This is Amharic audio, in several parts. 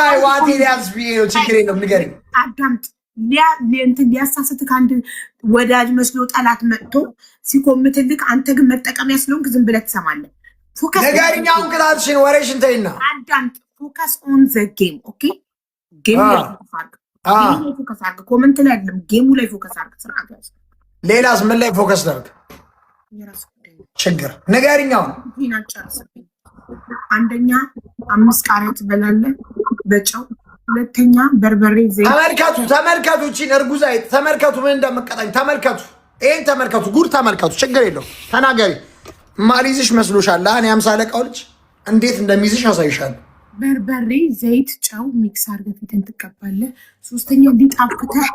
አይ ዋት ኢሊያስ ቢዩ ችግር የለም ንገሪኝ። አዳምጥ እንትን ሊያሳስት ከአንድ ወዳጅ መስሎ ጠላት መጥቶ ሲኮምትልክ አንተ ግን መጠቀሚያ ስለሆንክ ዝም ብለህ ትሰማለህ። ፎከስ ነገርኛውን ክላልሽን ወሬሽን ተይና አዳምጥ። ፎከስ ኦን ዘ ጌም ኦኬ። ጌም ላይ ፎከስ አድርግ። ኮመንት ላይ አይደለም ጌሙ ላይ ፎከስ አድርግ። ስርዓት ያዝ። ሌላስ ምን ላይ ፎከስ ላድርግ? ችግር ነገርኛውን ይናጨርስብኝ። አንደኛ 5 ቃሪያ ትበላለህ በጨው። ሁለተኛ በርበሬ ዘይት። ተመልከቱ እቺን እርጉዝ አይት ተመልከቱ ምን እንደምቀጣኝ ተመልከቱ። ይሄን ተመልከቱ ጉድ ተመልከቱ። ችግር የለው ተናገሪ። ማሪዝሽ መስሎሻል? እኔ 50 አለቃው ልጅ እንዴት እንደሚይዝሽ አሳይሻለሁ። በርበሬ ዘይት ጨው ሚክስ አድርገህ ፊትን ትቀባለህ። ሶስተኛ ሊጣፍጥህ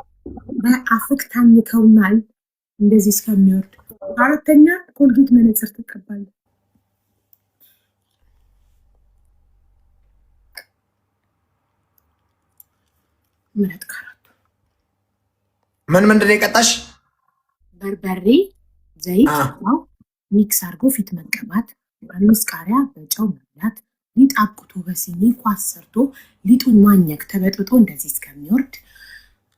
በአፍክ ታኝከውናል እንደዚህ እስከሚወርድ። አራተኛ ኮልጌት መነጽር ትቀባለህ። ምረት ካራቱ ምን ምንድን ነው የቀጣሽ? በርበሬ ዘይት ጨው ሚክስ አድርጎ ፊት መቀባት። 5 ቃሪያ በጨው መብላት። ሊጥ አብኩቶ በሲኒ ኳስ ሰርቶ ሊጡን ማኘክ ተበጥብጦ እንደዚህ እስከሚወርድ።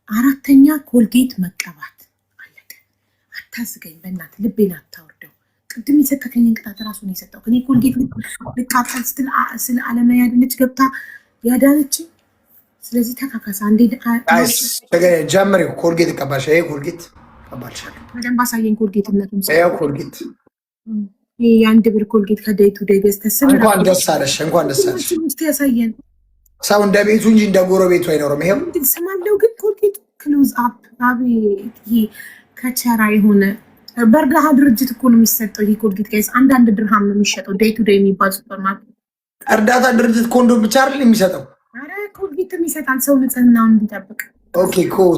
አራተኛ ኮልጌት መቀባት። አለቀ። አታዝገኝ በእናትህ ልቤን አታወርደው። ቅድም የሰጠከኝን ቅጣት ራሱ ነው የሰጠው። እኔ ኮልጌት ልቃጠል ስለ አለማያ አይደለች ገብታ ያዳነችኝ። ስለዚህ ተካካሳ እንዴ ጀምሪው። ኮልጌት ቀባሽ። ይሄ ኮልጌት ቀባልሻለሁ። በደንብ አሳየኝ ኮልጌትነቱን። ይሄው ኮልጌት የአንድ ብር ኮልጌት ከዴይ ቱ ዴይ ገዝተህ እንኳን ደስ አለሽ፣ እንኳን ደስ አለሽ። ያሳየን ሰው እንደ ቤቱ እንጂ እንደ ጎረቤቱ አይኖርም። ይሄው ስማለው ግን ኮልጌት ክሎዝ አፕ አቤት! ይሄ ከቸራ የሆነ በርዳሃ ድርጅት እኮ ነው የሚሰጠው ይሄ ኮልጌት ጋይስ። 1 ድርሃም ነው የሚሸጠው ዴይ ቱ ዴይ የሚባል ሱፐርማርኬት። እርዳታ ድርጅት ኮንዶም ብቻ አይደል የሚሰጠው? አረ ኮልጌትም ይሰጣል ሰው ንጽህናውን እንዲጠብቅ። ኦኬ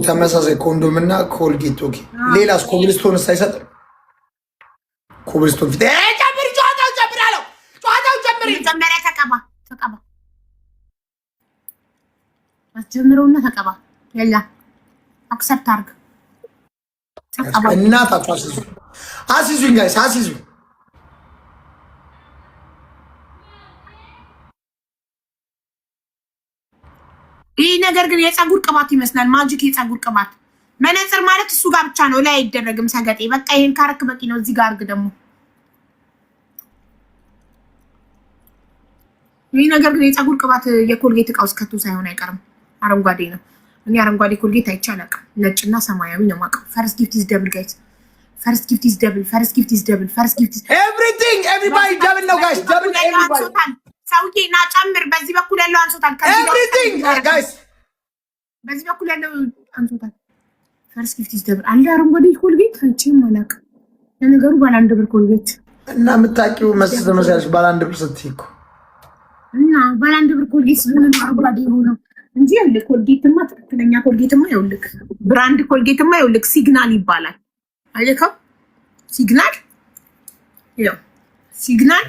ተመሳሳይ ኮንዶም እና ኮልጌት። ኦኬ ሌላስ ኮብልስቶንስ አይሰጥም? ኮብልስቶን ፊት ጨምሪ። ጨዋታው ጨምሪ አለው። ጨዋታው ጨምሪ። መጀመሪያ ተቀባ አስጀምረውና ተቀባ። የላ አክሰፕት አድርግ። ተቀባ እናታችሁ አሲዙኝ ጋይስ አሲዙ። ይህ ነገር ግን የፀጉር ቅባት ይመስላል። ማጂክ የፀጉር ቅባት መነጽር ማለት እሱ ጋር ብቻ ነው፣ ላይ አይደረግም። ሰገጤ በቃ ይሄን ካረክ በቂ ነው። እዚህ ጋር አርግ ደግሞ። ይህ ነገር ግን የፀጉር ቅባት የኮልጌት እቃ ውስጥ ከቶ ሳይሆን አይቀርም። አረንጓዴ ነው። እኔ አረንጓዴ ኮልጌት አይቼ አላውቅም። ነጭና ሰማያዊ ነው የማውቀው። ፈርስት ጊፍት ኢዝ ደብል ጋይስ። ፈርስት ጊፍት ኢዝ ደብል። ፈርስት ጊፍት ኢዝ ደብል። ፈርስት ጊፍት ኢዝ ኤቭሪቲንግ ኤቭሪባዲ ደብል ነው ጋይስ። ደብል ኤቭሪባዲ። ሰውዬ ና ጨምር። በዚህ በኩል ያለው አንሶታል። ኤቭሪቲንግ ጋይስ በዚህ በኩል ያለው አንሶታል። ፈርስት ጊፍት ኢዝ ደብል አለ። አረንጓዴ ኮልጌት አይቼም አላውቅም። ለነገሩ ባለ 1 ብር ኮልጌት እና የምታውቂው መስለሽ ባለ 1 ብር ስትይ እኮ እና ባለ 1 ብር ኮልጌት ምን አረንጓዴ ሆኖ እንጂ ያለ ኮልጌትማ ትክክለኛ ኮልጌትማ ይኸውልህ፣ ብራንድ ኮልጌትማ ይኸውልህ ሲግናል ይባላል። አየከው ሲግናል ይኸው ሲግናል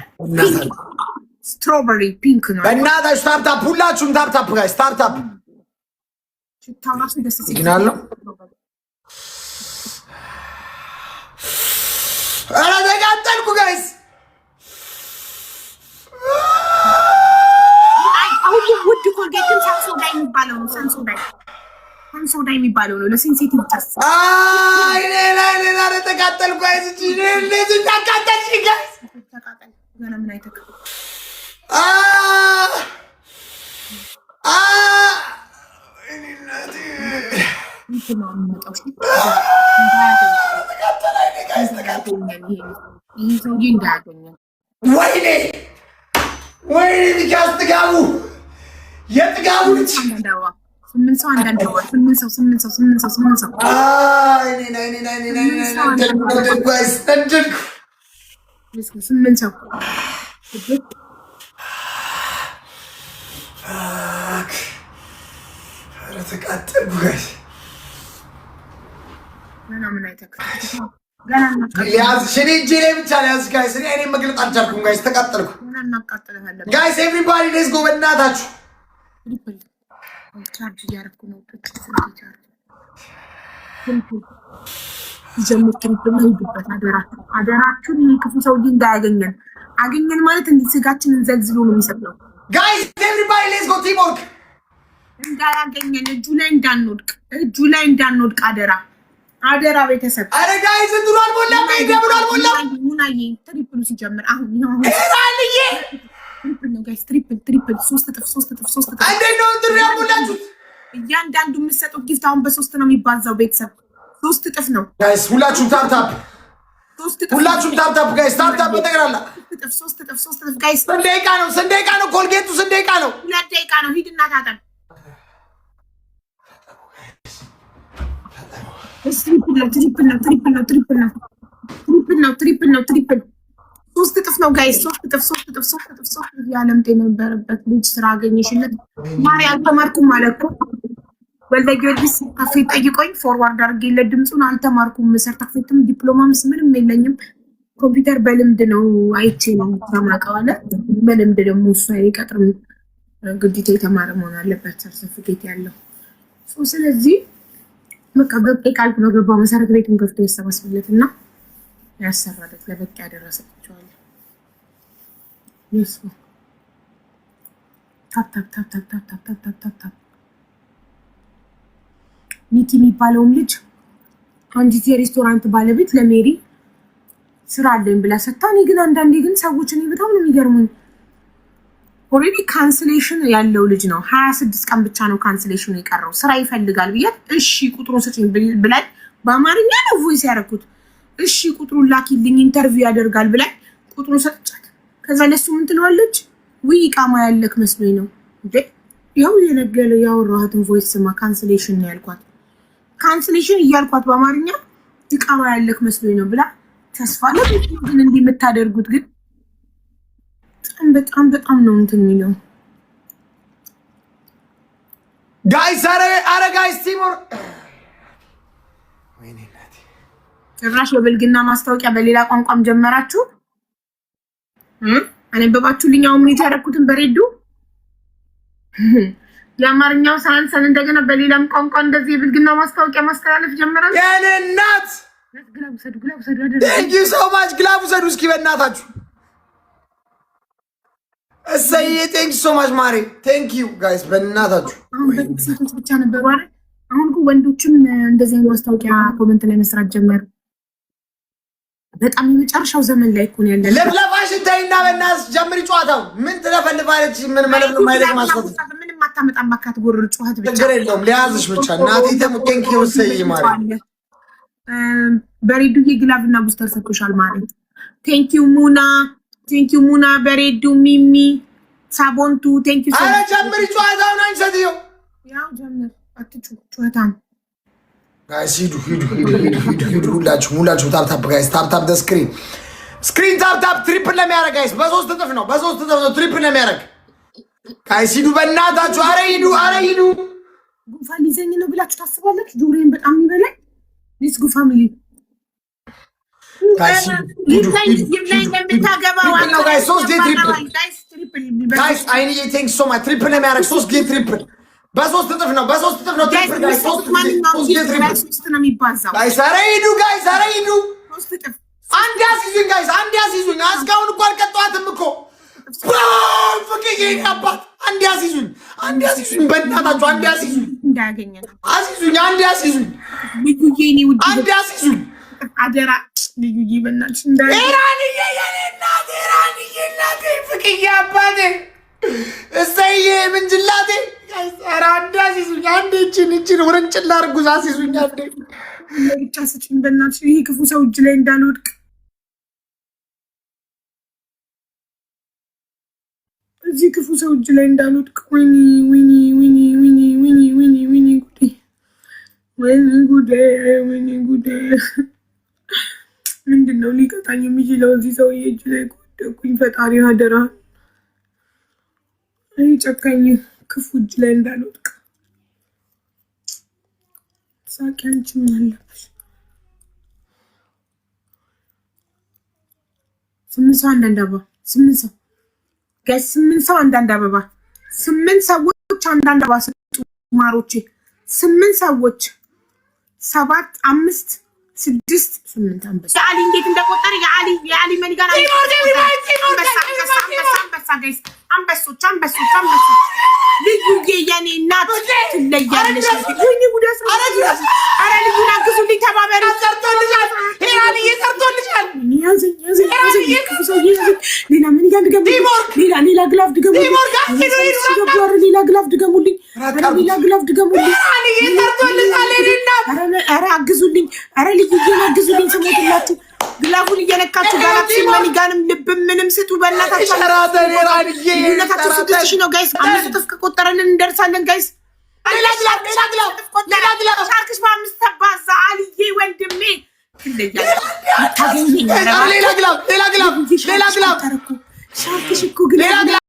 ስትሮበሪ ፒንክ ነው። በእናትህ ስታርታፕ ሁላችሁም ታፕታፕ ጋይስ ስታርታፕ ሽታውራሱ ደስ ሲግናል ነው። ኧረ ተቃጠልኩ ጋይስ። ውድ ኮልጌትን ሳንሶዳ የሚባለው ነው። ሳንሶዳ የሚባለው ነው ለሴንሲቲቭ ጥርስ። አይ ሌላ ተቃጠልኩ ጋይስ። እቺ ልጅ ተቃጠልሽ ጋይስ። ተቃጠል ገና ምን አይተካ ወይኔ ቢካስ ጥጋቡ የጥጋቡ ልጅ 8 ሰው አንዳንድ ነው። 8 ሰው ተቃጠልኩ ጋይስ። ምን አይተካ ሽኔ እጄ ላይ ብቻ ነው ያዝ ጋይስ። እኔ መግለጥ አልቻልኩም ጋይስ። ተቃጠልኩ ጋይስ። ኤቭሪባዲ ሌትስ ጎ በእናታችሁ። ቻርጅ እያደረኩ ነው። ጀምር ትሪፕል ነው ይገባል። አደራችሁን ይሄ ክፉ ሰውዬ እንዳያገኘን። አገኘን ማለት እንዲህ ስጋችንን ዘልዝሎ ነው የሚሰብለው። ጋይስ ኤቭሪባዲ ሌትስ ጎ ቲም ወርክ እንዳያገኘን እጁ ላይ እንዳንወድቅ አደራ ቤተሰብ። አረ ጋይስ እንትኑ አልሞላም ደብሉ አልሞላም። ሙናዬ ትሪፕሉ ሲጀምር አሁን እራልዬ ትሪፕል ነው ጋይስ ትሪፕል 3 እጥፍ እንዴት ነው እንትኑ ያሞላችሁት? እያንዳንዱ የምትሰጡት ጊፍት አሁን በ3 ነው የሚባዛው ቤተሰብ 3 እጥፍ ነው ጋይስ። ሁላችሁም ታፕ ጋይስ ታፕ በጠቅላላ 3 እጥፍ ጋይስ። ስንት ደቂቃ ነው ኮልጌቱ? ስንት ደቂቃ ነው? 2 ደቂቃ ነው። ሂድና ታጠብ። ትሪፕል ነው 3 እጥፍ ነው ጋይስ 3 እጥፍ የዓለም ጤና የነበረበት ልጅ ስራ አገኘሽለት። ማሪ አልተማርኩም ማለት እኮ ወልደ ጊዮርጊስ ካፌ ጠይቆኝ ፎርዋርድ አድርጌለት ድምፁን አልተማርኩም። ሰርተፊኬትም ዲፕሎማም ምንም የለኝም። ኮምፒውተር በልምድ ነው አይቼ ነው ተማቀው አለ። በልምድ ደግሞ እሱ አይቀጥርም፣ ግዴታ የተማረ መሆን አለበት ሰርተፊኬት ያለው። ስለዚህ በቃ ቃል በገባው መሰረት ቤቱን ከፍቶ ያሰባስብለትና ያሰራለት ለበቃ ያደረሰችዋል። ይስሙ ታፕ ሚኪ የሚባለውም ልጅ አንዲት የሬስቶራንት ባለቤት ለሜሪ ስራ አለኝ ብላ ሰጣ። እኔ ግን አንዳንዴ ግን ሰዎች እኔ በጣም ነው የሚገርሙኝ። ኦልሬዲ ካንስሌሽን ያለው ልጅ ነው። 26 ቀን ብቻ ነው ካንስሌሽኑ የቀረው። ስራ ይፈልጋል ብያት እሺ ቁጥሩን ስጪኝ ብላኝ በአማርኛ ነው ቮይስ ያደረኩት። እሺ ቁጥሩን ላኪልኝ ኢንተርቪው ያደርጋል ብላኝ ቁጥሩን ሰጥቻት። ከዛ ለሱ ምን ትለዋለች? ውይ ቃማ ያለክ መስሎኝ ነው እንዴ ያው የነገለው ያወራኋትን ቮይስ ስማ ካንስሌሽን ነው ያልኳት። ካንስሌሽን እያልኳት በአማርኛ ቃማ ያለክ መስሎኝ ነው ብላ ተስፋ ለምን ግን እንዲህ የምታደርጉት ግን በጣም ነው እንትን የሚለው ጋይስ። አረ ጋይስ ቲሞር ጭራሽ የብልግና ማስታወቂያ በሌላ ቋንቋም ጀመራችሁ። አነበባችሁልኝ? አሁን ምን ያደረኩትን በሬዱ የአማርኛው ሳንሰን እንደገና በሌላም ቋንቋ እንደዚህ የብልግና ማስታወቂያ ማስተላለፍ ጀመራችሁ። የኔ እናት ግላብ ሰዱ ቴንክ ዩ ሶ ማች። ግላብ ሰዱ እስኪ በእናታችሁ። እሰይ ቴንክ ዩ ሶ ማች ማሬ ቴንክ ዩ ጋይስ በእናታችሁ። አሁን በሴቶች ብቻ ነበሩ አይደል? አሁን እኮ ወንዶችም እንደዚህ አይነት ማስታወቂያ ኮሜንት ላይ መስራት ጀመሩ። በጣም የመጨረሻው ዘመን ላይ እኮ ነው ያለው። ለፍለፋሽ እንታይና በእናትሽ ጀምሪ ጨዋታው። ምን ትለፈልፋለች? ምን ማለት ነው? ማይለቅ ማስታወቂያ ምንም አታመጣም። ባካት ጎርር ጨዋታ ብቻ ችግር የለውም። ሊያዝሽ ብቻ እናቴ ቴንክ ዩ እሰይ ማሬ። በሬዱዬ ግላብ እና ቡስተር ሰጥቶሻል ማለት ቴንክ ዩ ሙና በሬዱ ሚሚ ሳቦንቱ ቴንክ ዩ። አረ ጀምሪ ጨዋታውን አንቺ ያው ጀምር አትጩ ጨዋታን ጋይስ ሂዱ ሁላችሁ ታፕ ጋይስ ታፕ ደ ስክሪን ታፕ ትሪፕል ለሚያደርግ ጋይስ በ3 እጥፍ ነው ትሪፕል ለሚያደርግ ጋይስ ሂዱ በእናታችሁ። አረ ሂዱ ጉንፋን ሊዘኝ ነው ብላችሁ ታስባላችሁ? ጆሮዬን በጣም ይበላል። ዲስ ጉ ፋሚሊ ጋይስ አይኔ ቴንክ ሶ ማች ትሪፕል ለሚያደርግ 3 ጌም ትሪፕል በ3 እጥፍ ነው ትሪፕል ጋይስ 3 ነው የሚባዛው ጋይስ። አረ ሂዱ አንድ ያስይዙኝ እስካሁን እኮ አልቀጣኋትም እኮ ፍቅዬ አባት አንድ ያስይዙኝ በእናታችሁ አንድ ያስይዙኝ እንዳያገኘን አስይዙኝ አንድ ያስይዙኝ አደራ ልዩዬ በእናትሽ ኢራንዬ የኔ እናቴ ፍቅዬ አባቴ እሰዬ ምንጅላቴ ኧረ አንድ አስይዙኝ አንድ እችን ውርንጭላ እርጉዝ አስይዙኝ አንዴ ብቻ ስጭኝ በእናትሽ። ይሄ ክፉ ሰው እጅ ላይ እንዳልወድቅ እዚህ ክፉ ሰው እጅ ላይ እንዳልወድቅ። ወይኔ ጉዴ ምንድን ነው ሊቀጣኝ የሚችለው እዚህ ሰውዬ እጅ ላይ ከወደቅኩኝ? ፈጣሪ አደራ ጨካኝ ክፉ እጅ ላይ እንዳልወድቅ። ሳቂ አንቺ ምን አለብሽ? 8 ሰው አንዳንድ አበባ 8 ሰው ጋይስ 8 ሰው አንዳንድ አበባ 8 ሰዎች አንዳንድ አበባ ሰጡ ማሮቼ 8 ሰዎች 7 5 6 8 አንበሳ። የአሊ እንዴት እንደቆጠረ የአሊ መኒጋራ አንበሶች ልዩዬ የኔ እናት ትለያለሽ። ወይኔ ጉዳስ አረ ልዩን አግዙልኝ ተባበሪ። ሰርቶልሻል ሄራን እየሰርቶልሻል ሌላ ምን ያንድገሙ ሌላ ግላፍ ድገሙልኝ ሌላ ግላፍ ድገሙልኝ ሌላ ግላፍ ድገሙልኝ አረ አግዙልኝ አረ ልዩን አግዙልኝ ስሞትላችሁ ግላፉን እየነካችሁ ጋላክሲ መኒጋንም ልብም ምንም ስጡ በእናታችሁ ልዩነታችሁ 6000 ነው ጋይስ 5 እጥፍ ከቆጠረልን እንደርሳለን ጋይስ ሌላ ግላፍ ሻርክሽ በ5 ተባዛ አልዬ ወንድሜ ሌላ ግላፍ ሻርክሽ እኮ